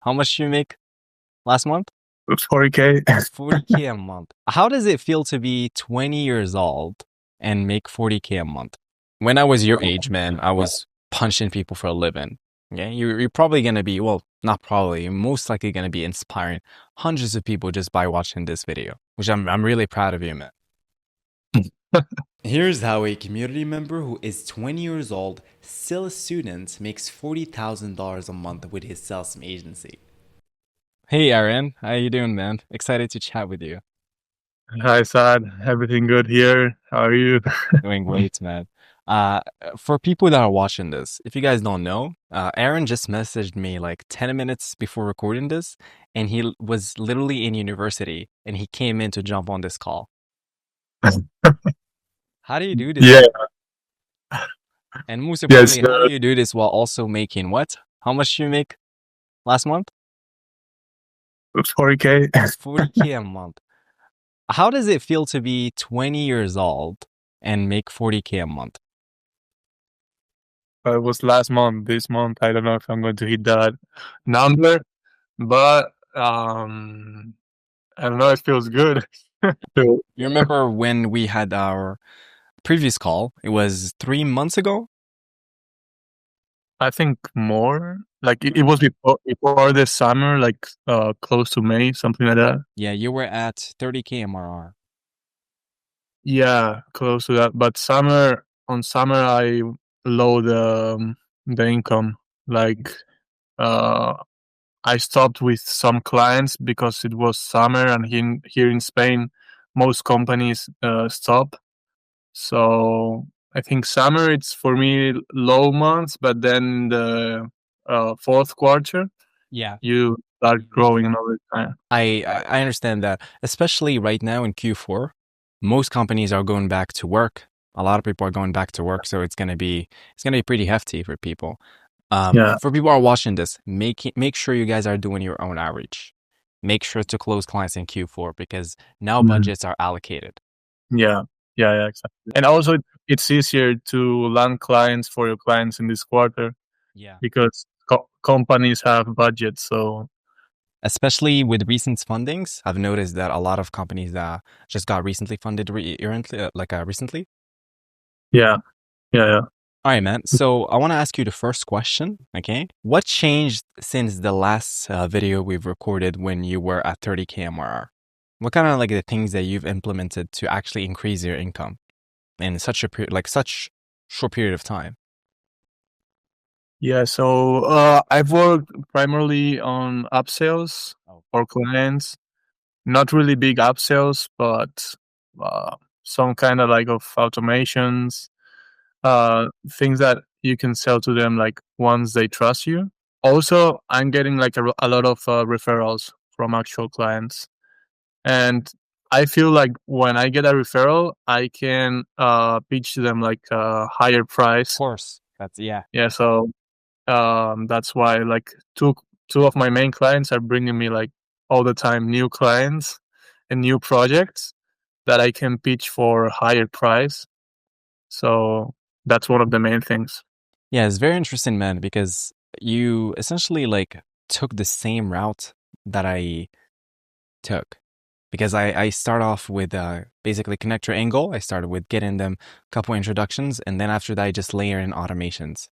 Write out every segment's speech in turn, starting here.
How much do you make last month? 40K. 40K a month. How does it feel to be 20 years old and make 40K a month? When I was your age, man, I was punching people for a living. Okay, you're probably gonna be, well, not probably, you're most likely gonna be inspiring hundreds of people just by watching this video, which I'm really proud of you, man. Here's how a community member who is 20 years old, still a student, makes $40,000 a month with his sales agency. Hey Aaron, how you doing, man? Excited to chat with you. Hi, Sad. Everything good here? How are you? Doing great, man. Uh, for people that are watching this, if you guys don't know, Aaron just messaged me like 10 minutes before recording this, and he was literally in university, and he came in to jump on this call. How do you do this, Yeah, man? And most yes, importantly, how do you do this while also making what? How much do you make last month? 40K. 40K a month. How does it feel to be 20 years old and make 40K a month? It was last month. This month, I don't know if I'm going to hit that number, but I don't know. It feels good. So, You remember when we had our previous call? It was 3 months ago. I think more. Like it was before the summer, like close to May, something like that. Yeah, you were at 30K MRR. Yeah, close to that. But summer, I low the income. Like uh I stopped with some clients because it was summer, and here in Spain, most companies stop. So I think summer it's for me low months, but then the fourth quarter Yeah. you start growing another time. I understand that, especially right now in Q4, most companies are going back to work. A lot of people are going back to work, so it's gonna be pretty hefty for people. Yeah, For people who are watching this, make sure you guys are doing your own outreach. Make sure to close clients in Q4 because now mhm. budgets are allocated. Yeah, yeah, exactly. And also, it's easier to land clients for your clients in this quarter Yeah. because companies have budgets. So Especially with recent fundings, I've noticed that a lot of companies that just got recently funded recently. yeah, yeah, yeah. All right, man. So I want to ask you the first question. Okay, what changed since the last video we've recorded when you were at 30K MRR? What kind of like the things that you've implemented to actually increase your income in such a period, like such short period of time? Yeah, so I've worked primarily on upsells Oh, for clients, not really big upsells, but uh, some kind of like of automations, things that you can sell to them like once they trust you. Also, I'm getting like a lot of referrals from actual clients, and I feel like when I get a referral, I can pitch them like a higher of price. course. Yeah. Yeah, so that's why like two of my main clients are bringing me like all the time new clients and new projects that I can pitch for a higher price. So that's one of the main things. Yeah, it's very interesting, man, because you essentially like took the same route that I took. Because I start off with basically connector angle. I started with getting them a couple introductions, and then after that, I just layer in automations.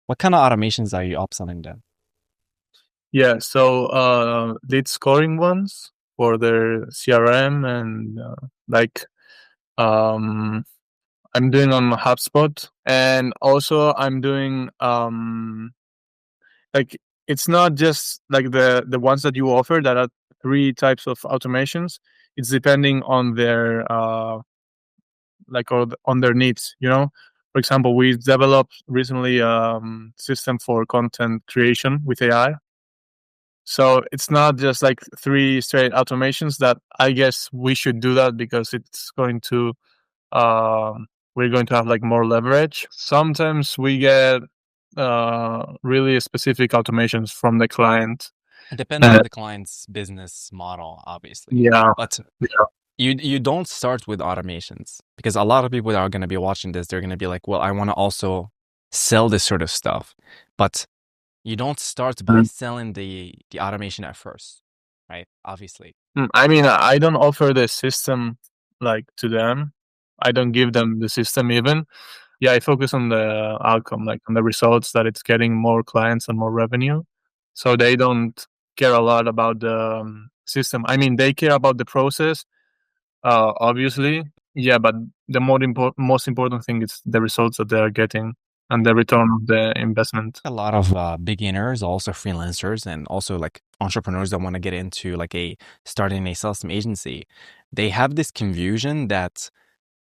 What kind of automations are you upselling them? Yeah, so lead scoring ones for their CRM, and like um I'm doing on HubSpot, and also I'm doing like it's not just like the ones that you offer that are three types of automations. It's depending on their on their needs, you know. For example, we developed recently system for content creation with AI. So it's not just like three straight automations that I guess we should do that because it's going to we're going to have like more leverage. Sometimes we get really specific automations from the client. It depends Uh, on the client's business model, obviously. yeah, But yeah, you don't start with automations because a lot of people that are going to be watching this, they're going to be like, well, I want to also sell this sort of stuff. But You don't start by selling the automation at first, right? Obviously. I mean, I don't offer the system like to them. I don't give them the system even. Yeah, I focus on the outcome, like on the results that it's getting more clients and more revenue. So they don't care a lot about the system. I mean, they care about the process, obviously. Yeah, but the most important thing is the results that they are getting and the return of the investment. A lot of beginners, also freelancers, and also like entrepreneurs that want to get into like a starting a sales agency, they have this confusion that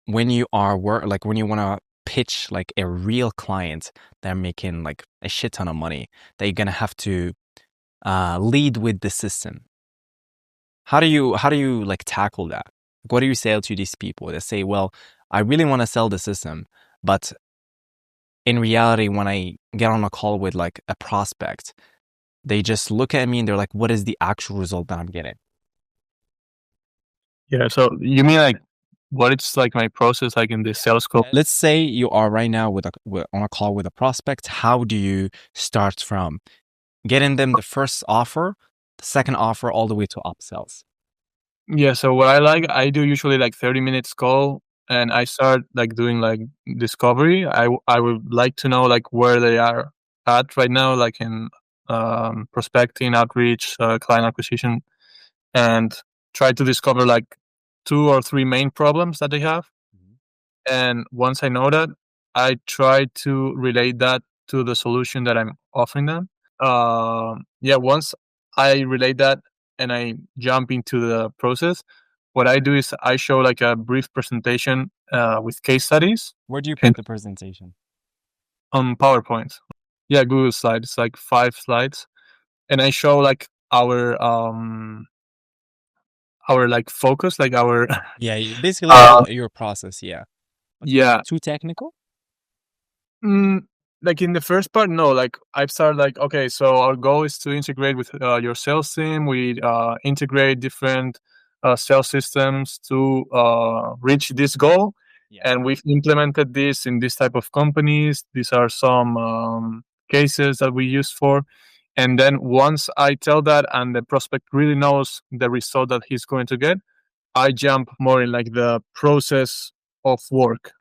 when you are like when you want to pitch like a real client that are making like a shit ton of money, that you're gonna have to lead with the system. How do you like tackle that? What do you say to these people that say, well, I really want to sell the system, but in reality, when I get on a call with like a prospect, they just look at me and they're like, what is the actual result that I'm getting? Yeah. So you mean like what it's like my process like in the sales call? Let's say you are right now on a call with a prospect. How do you start from getting them the first offer, the second offer, all the way to upsells? Yeah, so what I do usually like 30 minutes call and I start like doing like discovery. I would like to know like where they are at right now, like in prospecting, outreach, client acquisition, and try to discover like 2 or 3 main problems that they have. And once I know that, I try to relate that to the solution that I'm offering them. Yeah, once I relate that and I jump into the process, what I do is I show like a brief presentation with case studies Where do you and put the presentation? on PowerPoint. Yeah, Google Slides. It's like 5 slides, and I show like our like focus, like our Yeah, basically uh, your process. Yeah. But yeah. too technical? Mm, like in the first part, no. Like I've started like, okay, so our goal is to integrate with your sales team. We integrate different sales systems to reach this goal, Yeah. and we've implemented this in this type of companies. These are some cases that we use for. And then once I tell that, and the prospect really knows the result that he's going to get, I jump more in like the process of work.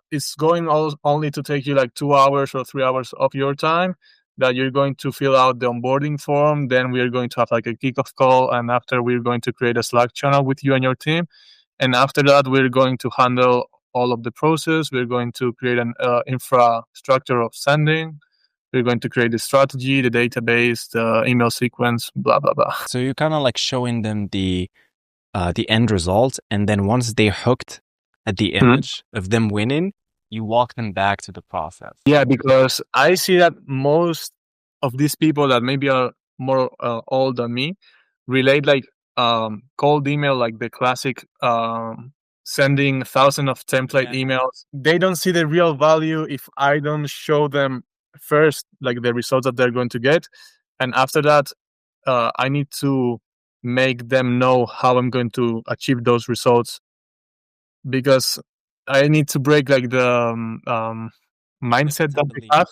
It's going only to take you like 2 hours or 3 hours of your time that you're going to fill out the onboarding form. Then we're going to have like a kickoff call. And after we're going to create a Slack channel with you and your team. And after that, we're going to handle all of the process. We're going to create an infrastructure of sending. We're going to create the strategy, the database, the email sequence, blah, blah, blah. So you're kind of like showing them the end result, and then once they're hooked at the image of them winning, you walk them back to the process. Yeah, because I see that most of these people that maybe are more old than me relate like cold email, like the classic sending thousands of template emails. They don't see the real value if I don't show them first like the results that they're going to get, and after that, I need to make them know how I'm going to achieve those results because I need to break like the mindset that they have.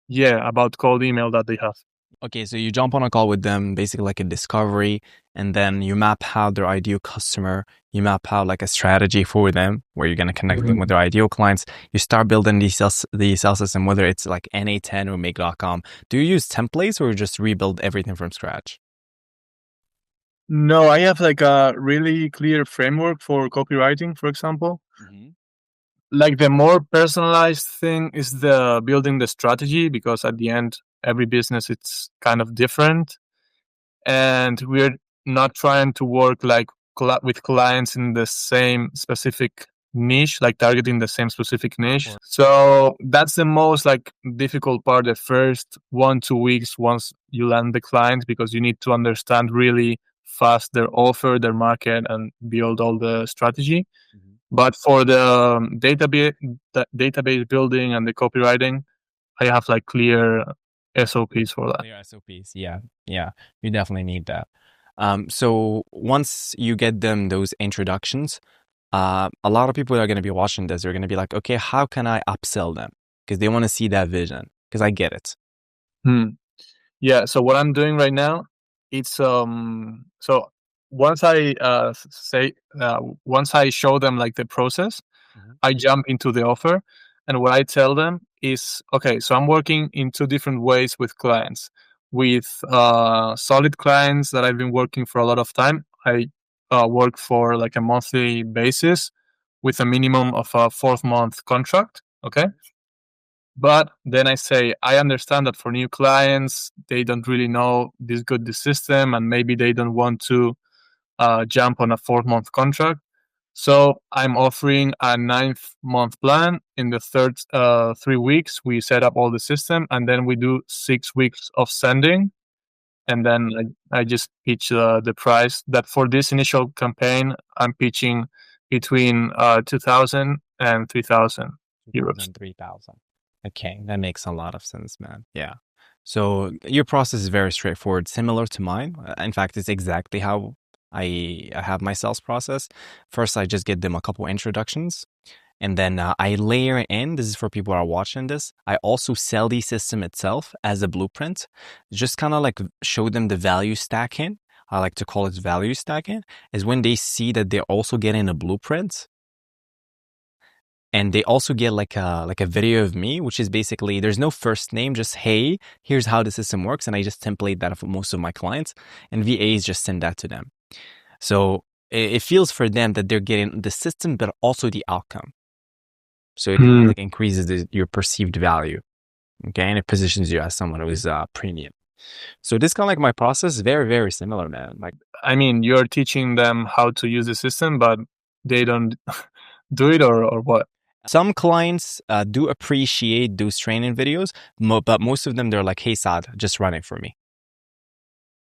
Yeah, about cold email that they have. Okay, so you jump on a call with them, basically like a discovery, and then you map out their ideal customer. You map out like a strategy for them where you're going to connect them with their ideal clients. You start building the sales system, whether it's like NA10 or Make.com. Do you use templates or just rebuild everything from scratch? No, I have like a really clear framework for copywriting, for example. Like the more personalized thing is the building the strategy because at the end, every business it's kind of different. And we're not trying to work like with clients in the same specific niche, like targeting the same specific niche. So that's the most like difficult part, the first 1 2 weeks once you land the client, because you need to understand really fast their offer, their market, and build all the strategy. But for the database building and the copywriting, I have like clear SOPs for that. Clear SOPs, yeah, yeah, you definitely need that. So once you get them those introductions, a lot of people that are going to be watching this, they're going to be like, okay, how can I upsell them? Because they want to see that vision. Because I get it. Yeah, so what I'm doing right now, it's so once I say once I show them like the process, Mhm. I jump into the offer, and what I tell them is, okay, so I'm working in two different ways with clients. With solid clients that I've been working for a lot of time, I work for like a monthly basis with a minimum of a 4th month contract. Okay. But then I say, I understand that for new clients, they don't really know the system, and maybe they don't want to jump on a 4th month contract. So I'm offering a 9th month plan. In the third 3 weeks, we set up all the system, and then we do 6 weeks of sending. And then I just pitch the price that for this initial campaign, I'm pitching between 2,000 and 3,000 euros. 2,000, 3,000. Okay, that makes a lot of sense, man. Yeah. So your process is very straightforward, similar to mine. In fact, it's exactly how I have my sales process. First, I just get them a couple introductions, and then I layer in. This is for people who are watching this. I also sell the system itself as a blueprint, just kind of like show them the value stacking. I like to call it value stacking, is when they see that they're also getting a blueprint, and they also get like a video of me, which is basically there's no first name, just hey, here's how the system works, and I just template that for most of my clients, and VAs just send that to them. So it feels for them that they're getting the system, but also the outcome. So it kind of Hmm. like increases your perceived value, okay, and it positions you as someone who is premium. So this kind of like my process is very very similar, man. Like I mean, you're teaching them how to use the system, but they don't do it, or what? some clients do appreciate those training videos, but most of them they're like, hey Saad, just run it for me.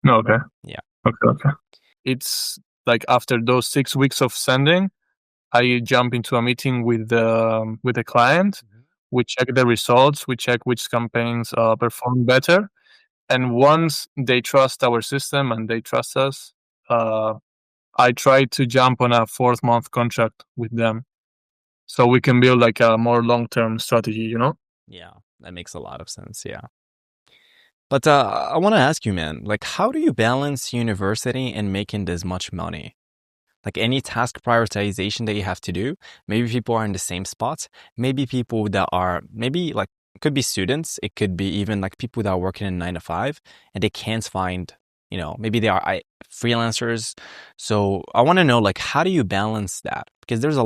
No, okay. Yeah. Okay, okay. It's like after those 6 weeks of sending, I jump into a meeting with the client. Mhm. We check the results. We check which campaigns perform better. And once they trust our system and they trust us, uh, I try to jump on a 4th month contract with them, so we can build like a more long term strategy. Yeah, that makes a lot of sense. Yeah. But I want to ask you, man, like, how do you balance university and making this much money? Like, any task prioritization that you have to do? Maybe people are in the same spots. Maybe people that are, maybe like, it could be students. It could be even like people that are working in 9 to 5 and they can't find, maybe they are freelancers. So I want to know, like, how do you balance that? Because there's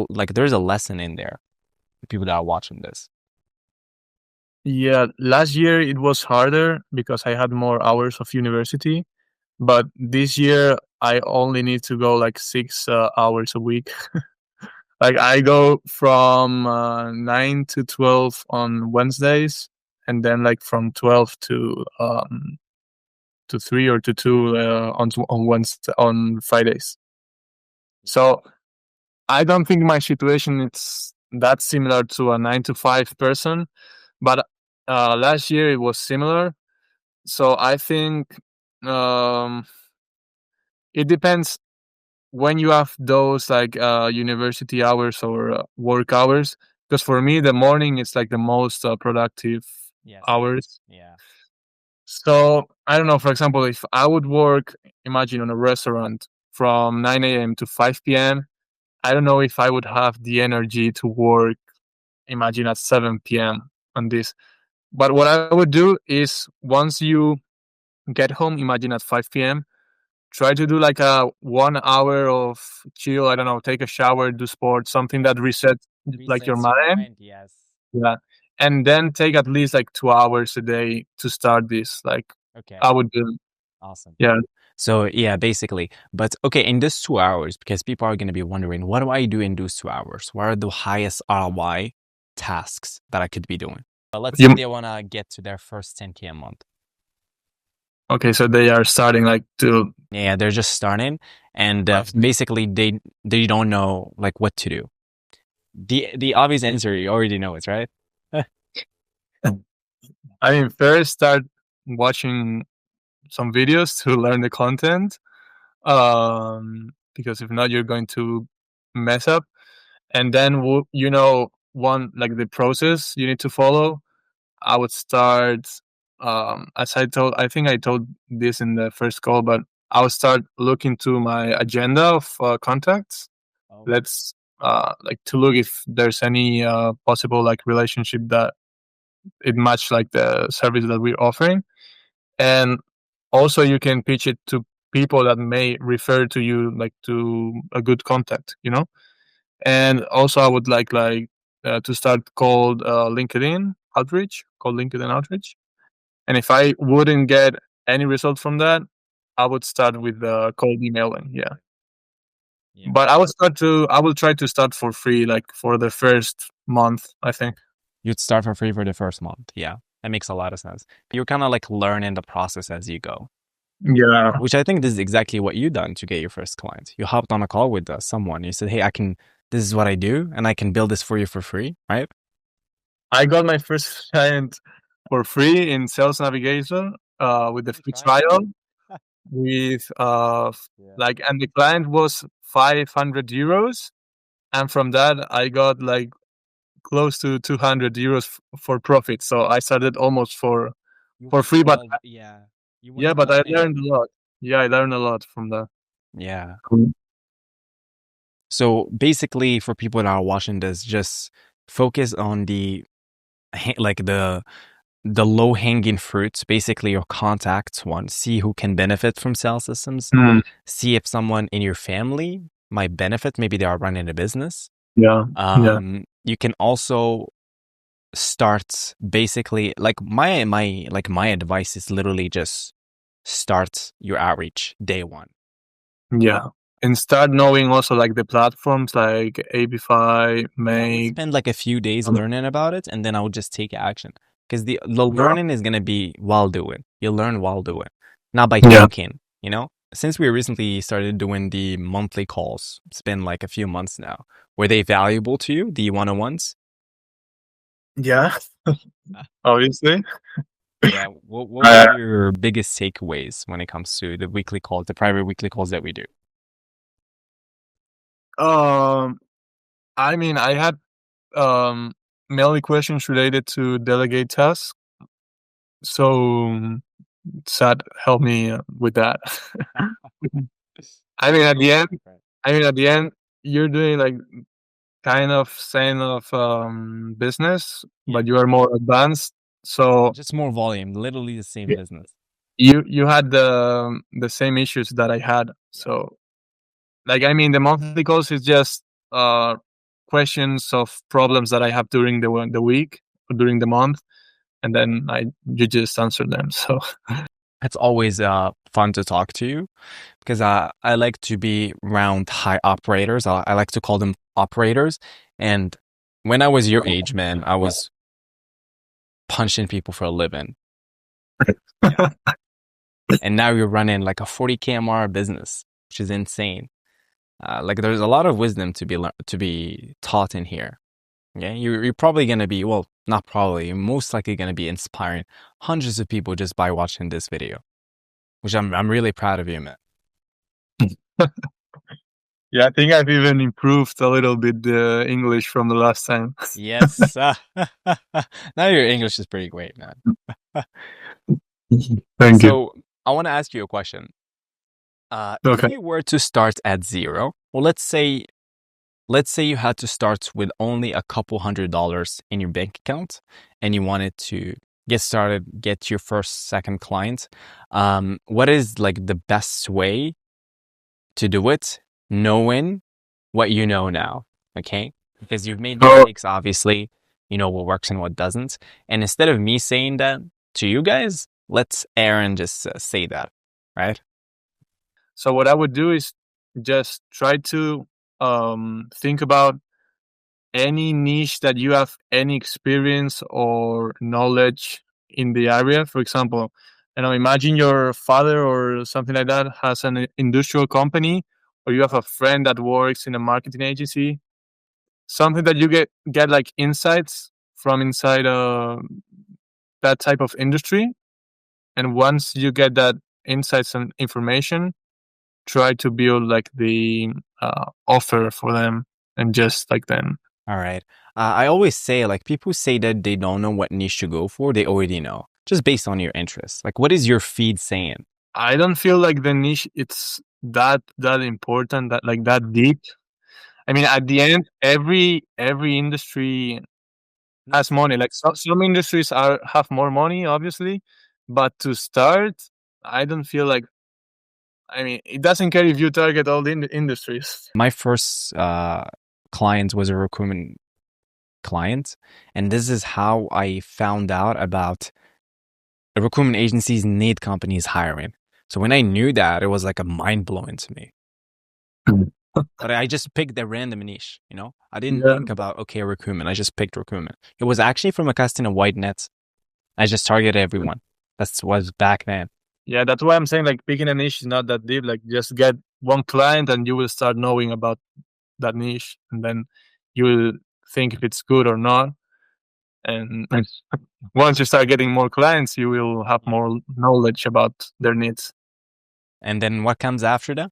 a lesson in there for people that are watching this. Yeah, last year it was harder because I had more hours of university, but this year I only need to go like 6 hours a week. Like I go from 9 to 12 on Wednesdays, and then like from 12 to 3 or to 2 on Wednesday on Fridays. So I don't think my situation is that similar to a 9 to 5 person, but last year it was similar. So I think um, it depends when you have those like university hours or work hours. Because for me, the morning is like the most productive Yes, it is. hours. Yeah. So I don't know. For example, if I would work, imagine on a restaurant from 9 a.m. to 5 p.m., I don't know if I would have the energy to work, imagine at 7 p.m. on this. But what I would do is once you get home, imagine at 5 p.m., try to do like a 1 hour of chill. I don't know, take a shower, do sports, something that resets like your Resets your mind. mind. Yes. Yeah. And then take at least like 2 hours a day to start this. Like Okay. I would do. Awesome. Yeah. So yeah, basically. But okay, in this 2 hours, because people are going to be wondering, what do I do in those 2 hours? What are the highest ROI tasks that I could be doing? But let's say You they want to get to their first 10K a month. okay? So they are starting like to. Yeah, they're just starting, and Nice. basically they don't know like what to do. The obvious answer you already know it, right? I mean, first start watching some videos to learn the content. Because if not, you're going to mess up. And then one like the process you need to follow. I would start. as I think I told this in the first call, but I'll start looking to my agenda of contacts. Oh, Let's like to look if there's any possible like relationship that it match like the service that we're offering, and also you can pitch it to people that may refer to you like to a good contact, you know. And also I would to start called LinkedIn outreach. And if I wouldn't get any result from that, I would start with cold emailing. Yeah. yeah. But I will try to start for free, like for the first month, I think. You'd start for free for the first month. Yeah, that makes a lot of sense. You're kind of like learning the process as you go, Yeah. which I think this is exactly what you done to get your first client. You hopped on a call with someone. You said, "Hey, I can. This is what I do, and I can build this for you for free." Right? I got my first client for free in Sales Navigator with the Free free trial. trial with Yeah. like, and the client was 500 euros, and from that I got like close to 200 euros for profit. So I started almost You for went free, but yeah. You yeah, went but all I in. learned a lot. Yeah, I learned a lot from that. Yeah. Mm. So basically, for people that are watching this, just focus on like the low hanging fruits, basically your contacts one. See who can benefit from sales systems. Mm, See if someone in your family might benefit. Maybe they are running a business. yeah, yeah. You can also start basically like my advice is literally just start your outreach day one. Yeah. And start knowing also like the platforms like ABFI, Yeah, I would Make. spend like a few days learning about it, and then I would just take action because the Yeah. learning is gonna be while doing. You learn while doing, not by Yeah. thinking. You know, since we recently started doing the monthly calls, it's been like a few months now. Were they valuable to you, the one-on-ones? Yeah. Ah. Obviously. Yeah. What were Uh, your biggest takeaways when it comes to the weekly calls, the private weekly calls that we do? um, I mean, I had um mainly questions related to delegate tasks. So SAT helped me with that. I mean, at the end, Right. you're doing like kind of same of business, Yeah. but you are more advanced. So Just more volume, literally the same y- business. you had the same issues that I had. Yeah. So like, I mean, the monthly calls is just uh questions of problems that I have during the week or during the month, and then I you just answer them. So It's always fun to talk to you because I like to be around high operators. I like to call them operators. And when I was your age, man, I was punching people for a living. Yeah. And now you're running like a 40K MR business, which is insane. Like there's a lot of wisdom to be to be taught in here. Yeah, you're probably gonna be, well, not probably, you're most likely gonna be inspiring hundreds of people just by watching this video, which I'm really proud of you, man. yeah, I think I've even improved a little bit the English from the last time. Yes. Now your English is pretty great, man. Thank you. So I want to ask you a question. If Okay. you were to start at zero, well, let's say you had to start with only a couple $100s in your bank account, and you wanted to get started, get your first, second client. What is like the best way to do it, knowing what you know now? Okay, because you've made So mistakes, obviously. You know what works and what doesn't. And instead of me saying that to you guys, let's Aaron just say that, right? so what I would do is just try to think about any niche that you have any experience or knowledge in the area. For example, you know, imagine your father or something like that has an industrial company, or you have a friend that works in a marketing agency. Something that you get like insights from inside that type of industry, and once you get that insights and information, try to build like the offer for them, and just like then. All right. I always say, like, people say that they don't know what niche to go for. They already know. just based on your interests. Like, what is your feed saying? I don't feel like the niche it's that important, that like that deep. I mean, at the end, every industry No, has money. Like some industries are have more money, obviously, but to start, I don't feel like. I mean, it doesn't care if you target all the industries. my first client was a recruitment client, and this is how I found out about the recruitment agencies need companies hiring. So when I knew that, it was like a mind blowing to me. But I just picked a random niche, you know? I didn't Yeah, think about, okay, recruitment. I just picked recruitment. It was actually from a casting of white nets. I just targeted everyone. That's was back then. yeah. That's why I'm saying like picking a niche is not that deep. Like just get one client and you will start knowing about that niche, and then you will think if it's good or not. And once you start getting more clients, you will have Yeah. more knowledge about their needs. And then what comes after that?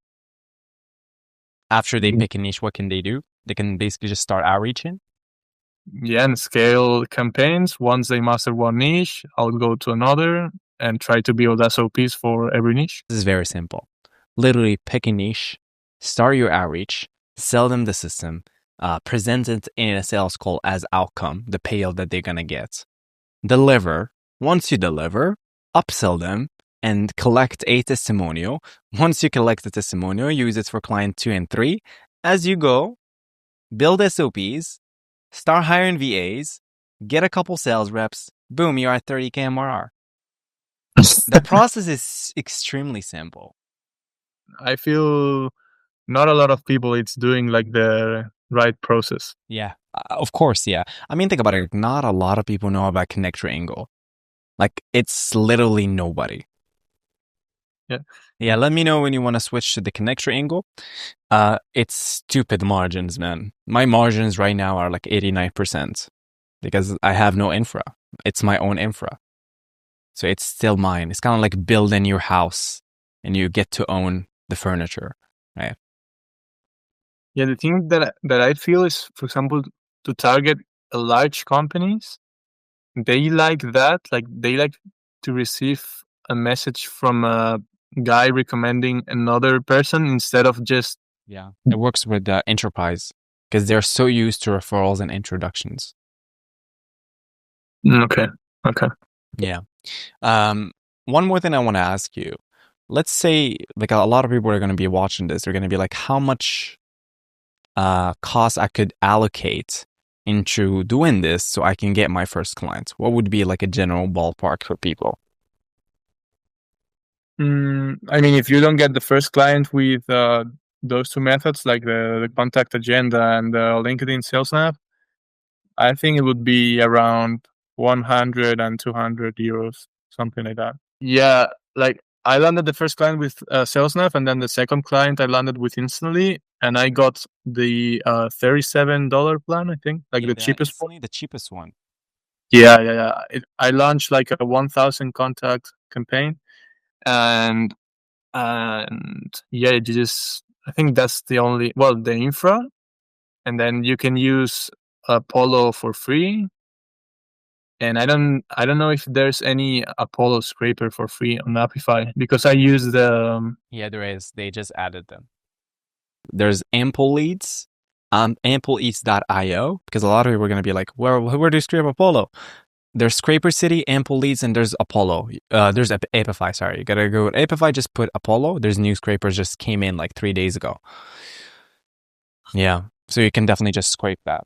After they pick a niche, what can they do? They can basically just start outreaching. Yeah, and scale campaigns. Once they master one niche, I'll go to another and try to build SOPs for every niche. This is very simple. Literally pick a niche, start your outreach, sell them the system, present it in a sales call as outcome, the payout that they're gonna get. Deliver. Once you deliver, upsell them and collect a testimonial. Once you collect the testimonial, use it for client 2 and 3. As you go, build SOPs, start hiring VAs, get a couple sales reps. Boom, you're at 30K MRR. The process is extremely simple. I feel not a lot of people it's doing like the right process. Yeah, of course, yeah. I mean, think about it. Not a lot of people know about connector angle. Like, it's literally nobody. Yeah. Yeah, let me know when you want to switch to the connector angle. It's stupid margins, man. My margins right now are like 89% because I have no infra. It's my own infra. So it's still mine. It's kind of like building your house and you get to own the furniture, right? Yeah, the thing that I feel is, for example, to target large companies, they like that. Like they like to receive a message from a guy recommending another person instead of just. Yeah. It works with enterprise because they're so used to referrals and introductions. Okay. Okay. Yeah. One more thing I want to ask you. Let's say like a lot of people are going to be watching this. They're going to be like, how much cost I could allocate into doing this so I can get my first client? What would be like a general ballpark for people? I mean, if you don't get the first client with those two methods, like the contact agenda and the LinkedIn sales nav, I think it would be around 100 and 200 euros, something like that. Yeah, like I landed the first client with SalesNav, and then the second client I landed with instantly, and I got the $37 plan, I think, like Yeah, the the cheapest one. instantly the cheapest one. Yeah. I launched like a 1,000 contact campaign, and yeah, it just I think that's the only the infra, and then you can use Apollo for free. And I don't know if there's any Apollo scraper for free on Apify because I use the Yeah, there is. They just added them. There's Ample Leads, ampleeats.io, because a lot of people are going to be like, where do you scrape Apollo? There's Scraper City, Ample Leads, and there's Apollo. There's Apify, sorry. You got to go with Apify, just put Apollo. There's new scrapers just came in like 3 days ago. Yeah, so you can definitely just scrape that.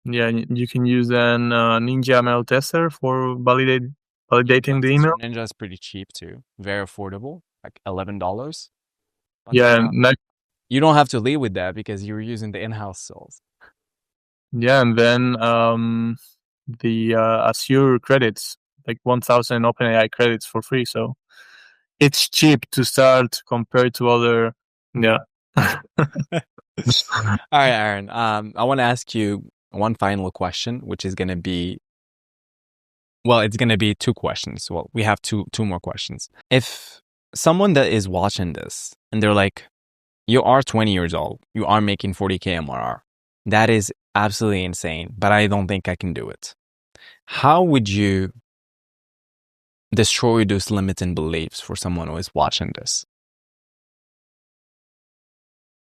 yeah, you can use an Ninja ML tester for validating the Tester email. Ninja is pretty cheap too. Very affordable, like $11. But Yeah, and you don't have to lead with that because you're using the in-house tools. and then the Azure credits, like 1,000 OpenAI credits for free. So it's cheap to start compared to other. Yeah. All right, Aaron. I want to ask you one final question, which is going to be, well, it's going to be two questions. Well, we have two more questions. If someone that is watching this and they're like, you are 20 years old, you are making 40K MRR. That is absolutely insane, but I don't think I can do it. How would you destroy those limiting beliefs for someone who is watching this?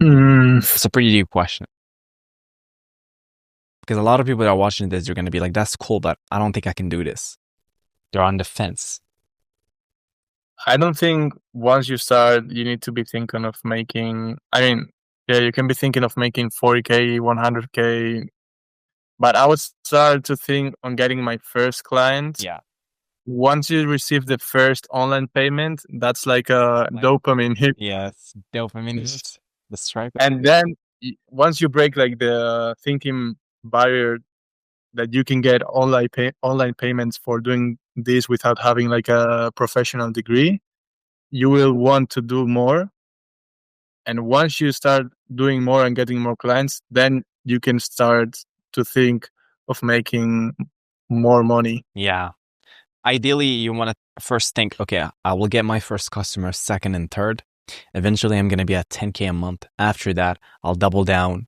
Mm, It's a pretty deep question because a lot of people that are watching this, they're going to be like, that's cool, but I don't think I can do this. They're on the fence. I don't think once you start, you need to be thinking of making. I mean, yeah, you can be thinking of making 40K, 100K, but I would start to think on getting my first client. Yeah. Once you receive the first online payment, that's like a Like, dopamine hit. yes, dopamine hits. That's right. And then once you break like the thinking barrier that you can get online payments for doing this without having like a professional degree, you will want to do more. And once you start doing more and getting more clients, then you can start to think of making more money. Yeah. Ideally, you want to first think, okay, I will get my first customer, second and third. Eventually, I'm going to be at 10K a month. After that, I'll double down.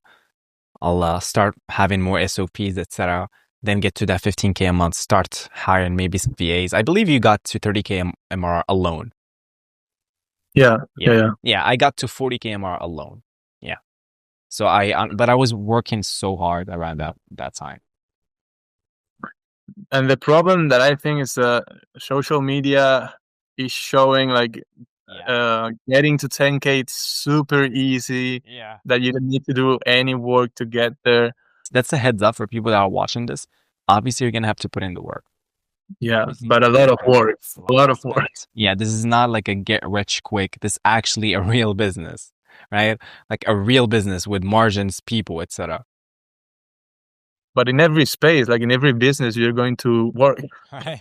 I'll start having more SOPs, etc. Then get to that 15K a month, start hiring maybe some VAs. I believe you got to 30K MR alone. Yeah, Yeah. yeah. Yeah, I got to 40K MR alone. Yeah. So but I was working so hard around that time. And the problem that I think is social media is showing like Yeah. getting to 10K, it's super easy, Yeah. that you don't need to do any work to get there. That's a heads up for people that are watching this. Obviously, you're gonna have to put in the work. Yeah, Obviously, but a lot of work, a lot of work. yeah, this is not like a get rich quick. This is actually a real business, right? Like a real business with margins, people, etc. But in every space, like in every business, you're going to work. Right?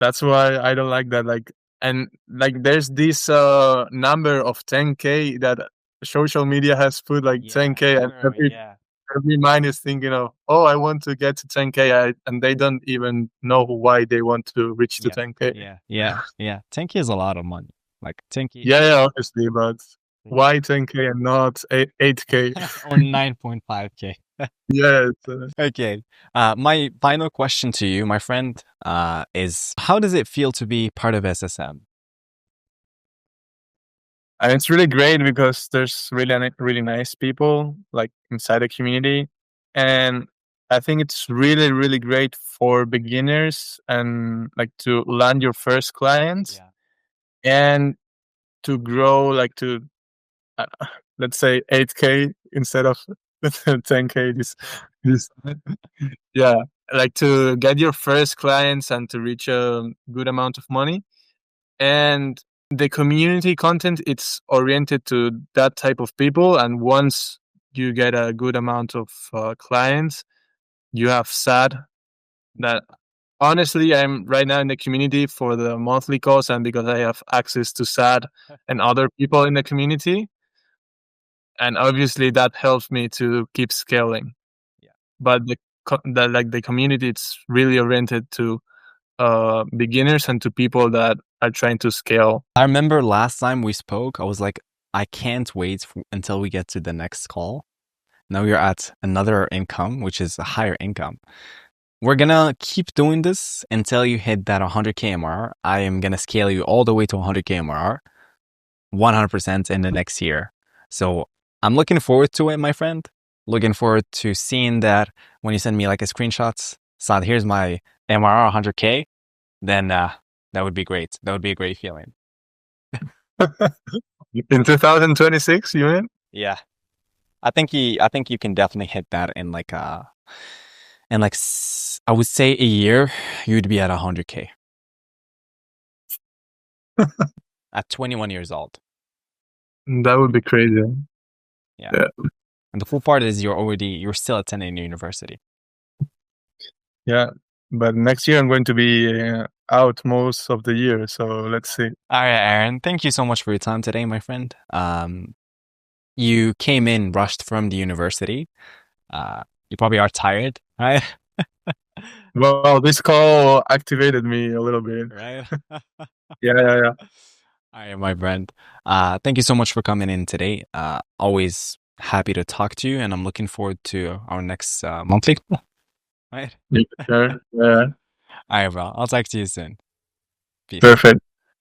That's why I don't like that. Like, and like, there's this number of 10K that social media has put like Yeah, 10K, and literally, yeah. every mind is thinking of, oh, I want to get to 10K, and they don't even know why they want to reach to Yeah, 10K. yeah. 10K is a lot of money. Like 10K Yeah, yeah, obviously, but why 10K and not 8K? or 9.5K. Yeah, Okay. My final question to you, my friend, is how does it feel to be part of SSM? and it's really great because there's really nice people like inside the community, and I think it's really great for beginners and like to land your first clients Yeah. and to grow like to uh, let's say 8K instead of 10K. This yeah, like to get your first clients and to reach a good amount of money. And the community content, it's oriented to that type of people, and once you get a good amount of clients, you have SAD. That honestly, I'm right now in the community for the monthly calls, and because I have access to SAD and other people in the community, and obviously that helps me to keep scaling. Yeah. But the community, it's really oriented to beginners and to people that are trying to scale. I remember last time we spoke, I was like, I can't wait until we get to the next call. Now you're at another income, which is a higher income. We're gonna keep doing this until you hit that 100K MRR. I am gonna scale you all the way to 100K MRR, 100% in the next year. So I'm looking forward to it, my friend. Looking forward to seeing that when you send me like a screenshots. So here's my MRR 100K. Then that would be great. That would be a great feeling. In 2026, you mean? Yeah. I think you can definitely hit that in like I would say a year you'd be at 100K at 21 years old. That would be crazy. Yeah. Yeah. And the cool part is you're still attending university. Yeah. But next year I'm going to be out most of the year, so let's see. All right, Aaron. Thank you so much for your time today, my friend. You came in rushed from the university. You probably are tired, right? Well, this call activated me a little bit. Right. Yeah. All right, my friend. Thank you so much for coming in today. Always happy to talk to you, and I'm looking forward to our next monthly call. Right? Sure. Yeah. All right, bro. I'll talk to you soon. Peace. Perfect.